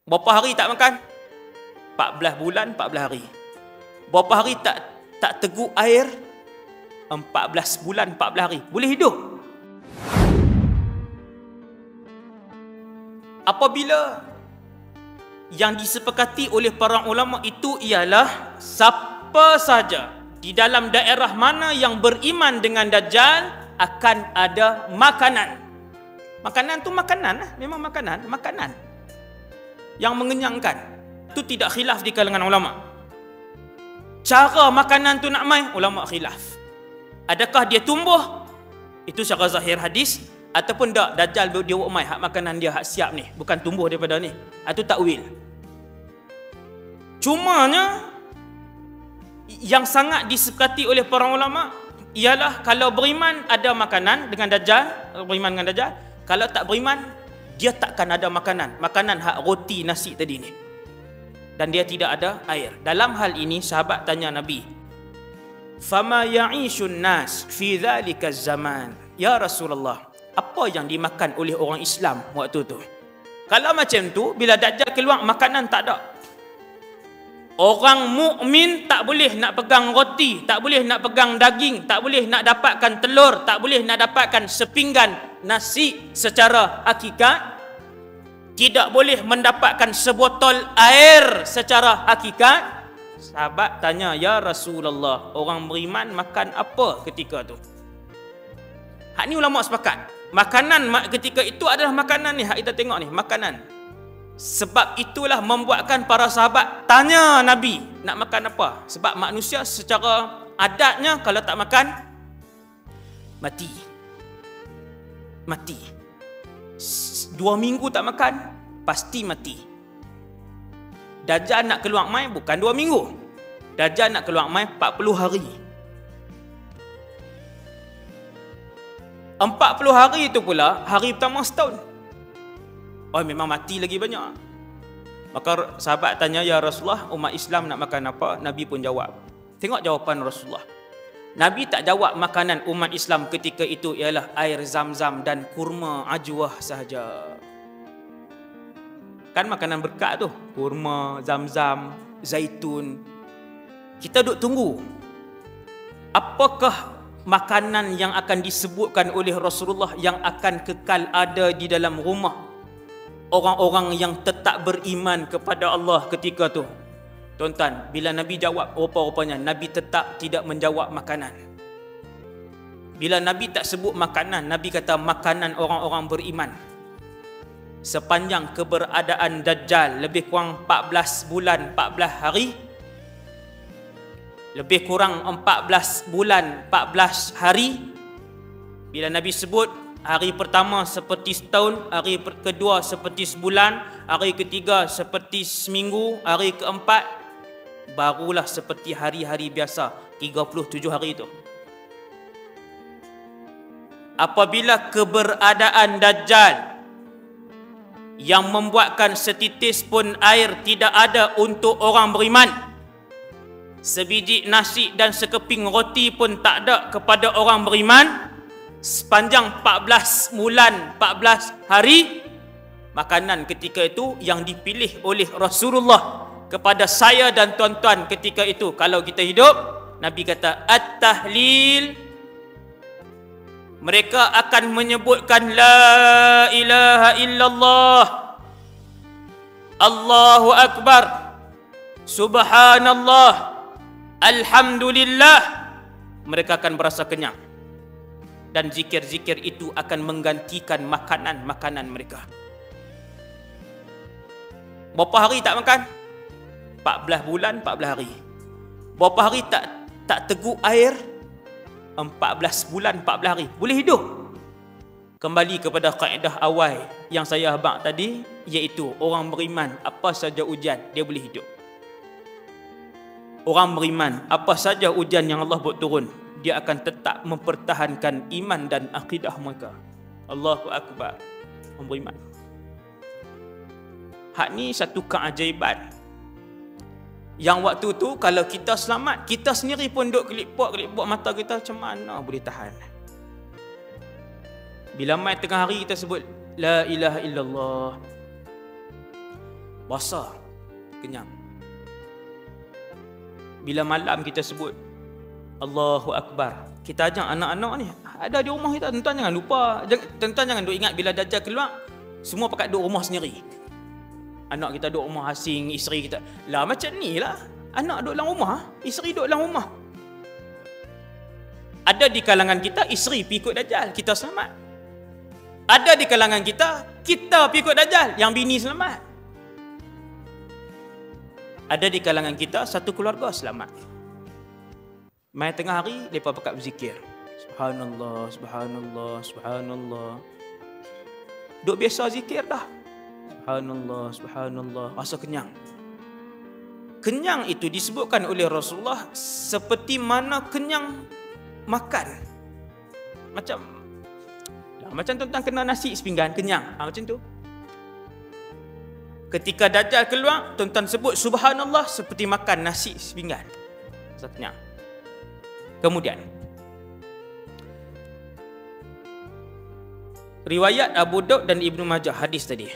Berapa hari tak makan? 14 bulan, 14 hari. Berapa hari tak teguk air? 14 bulan, 14 hari. Boleh hidup. Apabila yang disepakati oleh para ulama itu ialah siapa saja di dalam daerah mana yang beriman dengan Dajjal akan ada makanan. Makanan tu makanan lah. Memang makanan yang mengenyangkan. Itu tidak khilaf di kalangan ulama. Cara makanan tu nak mai, ulama khilaf. Adakah dia tumbuh? Itu secara zahir hadis. Ataupun tak, Dajjal dia buat mai hak makanan dia hak siap ni, bukan tumbuh daripada ni. Itu takwil. Cumanya yang sangat disepakati oleh para ulama ialah kalau beriman ada makanan dengan Dajjal, beriman dengan Dajjal. Kalau tak beriman, dia takkan ada makanan. Makanan hak roti nasi tadi ni. Dan dia tidak ada air. Dalam hal ini sahabat tanya Nabi, "Fama ya'ishun nas fi dhalika zaman?" Ya Rasulullah, apa yang dimakan oleh orang Islam waktu tu? Kalau macam tu, bila Dajjal keluar, makanan tak ada. Orang mukmin tak boleh nak pegang roti, tak boleh nak pegang daging, tak boleh nak dapatkan telur, tak boleh nak dapatkan sepinggan nasi secara hakikat, tidak boleh mendapatkan sebotol air secara hakikat. Sahabat tanya, "Ya Rasulullah, orang beriman makan apa ketika tu?" Hak ni ulama sepakat. Makanan ketika itu adalah makanan ni, hak kita tengok ni, makanan. Sebab itulah membuatkan para sahabat tanya Nabi, nak makan apa? Sebab manusia secara adatnya kalau tak makan, mati. 2 minggu tak makan, pasti mati. Dajjal nak keluar mai bukan 2 minggu. Dajjal nak keluar mai 40 hari. 40 hari itu pula hari pertama setahun. Oh, memang mati lagi banyak. Maka sahabat tanya, "Ya Rasulullah, umat Islam nak makan apa?" Nabi pun jawab. Tengok jawapan Rasulullah. Nabi tak jawab makanan umat Islam ketika itu ialah air zam-zam dan kurma ajwah sahaja. Kan makanan berkat tu, kurma, zam-zam, zaitun. Kita duk tunggu. Apakah makanan yang akan disebutkan oleh Rasulullah yang akan kekal ada di dalam rumah orang-orang yang tetap beriman kepada Allah ketika tu? Tuan-tuan, bila Nabi jawab, rupa-rupanya Nabi tetap tidak menjawab makanan. Bila Nabi tak sebut makanan, Nabi kata makanan orang-orang beriman. Sepanjang keberadaan Dajjal, lebih kurang 14 bulan 14 hari, lebih kurang 14 bulan 14 hari. Bila Nabi sebut hari pertama seperti setahun, hari kedua seperti sebulan, hari ketiga seperti seminggu, hari keempat barulah seperti hari-hari biasa, 37 hari itu. Apabila keberadaan Dajjal yang membuatkan setitis pun air tidak ada untuk orang beriman, sebiji nasi dan sekeping roti pun tak ada kepada orang beriman, sepanjang 14 bulan 14 hari, makanan ketika itu yang dipilih oleh Rasulullah kepada saya dan tuan-tuan ketika itu, kalau kita hidup, Nabi kata at-tahlil. Mereka akan menyebutkan la ilaha illallah, Allahu akbar, subhanallah, alhamdulillah. Mereka akan berasa kenyang. Dan zikir-zikir itu akan menggantikan makanan-makanan mereka. Berapa hari tak makan? 14 bulan, 14 hari. Berapa hari tak teguk air? 14 bulan, 14 hari. Boleh hidup. Kembali kepada kaedah awal yang saya abang tadi, iaitu orang beriman, apa saja ujian, dia boleh hidup. Orang beriman, apa saja ujian yang Allah buat turun, dia akan tetap mempertahankan iman dan akidah mereka. Allahu Akbar. Orang beriman. Hak ni satu keajaiban yang waktu tu kalau kita selamat, kita sendiri pun duk kelip-kelip mata kita, macam mana boleh tahan? Bila mai tengah hari kita sebut la ilaha illallah, basah, kenyang. Bila malam kita sebut Allahu Akbar, kita ajak anak-anak ni, ada di rumah kita, tuan-tuan jangan lupa, tuan-tuan jangan duk ingat bila Dajjal keluar semua pakat duduk rumah sendiri. Anak kita duduk rumah asing, isteri kita lah macam ni lah, anak duduk dalam rumah, isteri duduk dalam rumah. Ada di kalangan kita isteri pergi ikut Dajjal, kita selamat. Ada di kalangan kita pergi ikut Dajjal, yang bini selamat. Ada di kalangan kita satu keluarga selamat. Mai tengah hari depa pakat berzikir. Subhanallah, subhanallah, subhanallah. Duk biasa zikir dah. Subhanallah, subhanallah, rasa kenyang. Kenyang itu disebutkan oleh Rasulullah seperti mana kenyang makan. Macam tuan-tuan kena nasi sepinggan, kenyang. Macam tu. Ketika Dajjal keluar, tuan-tuan sebut subhanallah seperti makan nasi sepinggan. Rasa kenyang. Kemudian riwayat Abu Daud dan Ibnu Majah hadis tadi.